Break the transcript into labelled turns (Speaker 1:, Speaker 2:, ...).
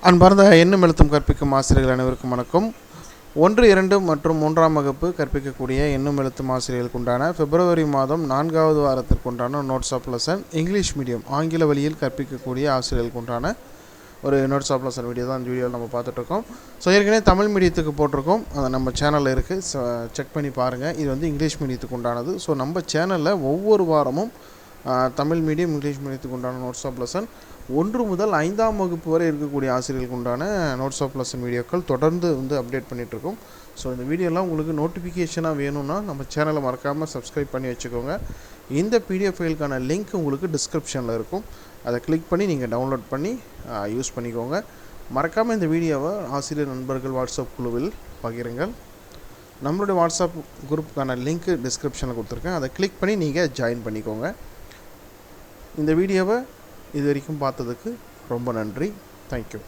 Speaker 1: அன்பார்ந்த எண்ணும் எழுத்தும் கற்பிக்கும் ஆசிரியர்கள் அனைவருக்கும் வணக்கம். 1, 2 மற்றும் 3ஆம் வகுப்பு கற்பிக்கக்கூடிய எண்ணும் எழுத்தும் ஆசிரியர்களுக்கு உண்டான பிப்ரவரி மாதம் 4வது வாரத்திற்குண்டான notes of lesson English medium ஆங்கில வழியில் கற்பிக்கக்கூடிய ஆசிரியர்களுக்கு உண்டான ஒரு நோட்ஸ் ஆஃப் லெசன் வீடியோ தான் இந்த வீடியோவில் நம்ம பார்த்துட்ருக்கோம். ஸோ ஏற்கனவே தமிழ் மீடியத்துக்கு போட்டிருக்கோம், அது நம்ம சேனலில் இருக்குது, செக் பண்ணி பாருங்கள். இது வந்து இங்கிலீஷ் மீடியத்துக்கு உண்டானது. ஸோ நம்ம சேனலில் ஒவ்வொரு வாரமும் தமிழ் மீடியம் இங்கிலீஷ் மீடியத்துக்கு உண்டான நோட்ஸ் ஆஃப் லெசன் 1 முதல் 5ஆம் வகுப்பு வரை இருக்கக்கூடிய ஆசிரியர்களுக்கு உண்டான நோட்ஸ் ஆஃப் லெசன் வீடியோக்கள் தொடர்ந்து வந்து அப்டேட் பண்ணிகிட்ருக்கோம். ஸோ இந்த வீடியோலாம் உங்களுக்கு நோட்டிஃபிகேஷனாக வேணும்னா நம்ம சேனலை மறக்காமல் சப்ஸ்கிரைப் பண்ணி வச்சுக்கோங்க. இந்த பிடிஎஃப் ஃபைலுக்கான லிங்க் உங்களுக்கு டிஸ்கிரிப்ஷனில் இருக்கும், அதை கிளிக் பண்ணி நீங்கள் டவுன்லோட் பண்ணி யூஸ் பண்ணிக்கோங்க. மறக்காமல் இந்த வீடியோவை ஆசிரியர் நண்பர்கள் வாட்ஸ்அப் குழுவில் பகிருங்கள். நம்மளுடைய வாட்ஸ்அப் குரூப்புக்கான லிங்க்கு டிஸ்கிரிப்ஷனில் கொடுத்துருக்கேன், அதை கிளிக் பண்ணி நீங்கள் ஜாயின் பண்ணிக்கோங்க. இந்த வீடியோவை இது வரைக்கும் பார்த்ததுக்கு ரொம்ப நன்றி. தேங்க்யூ.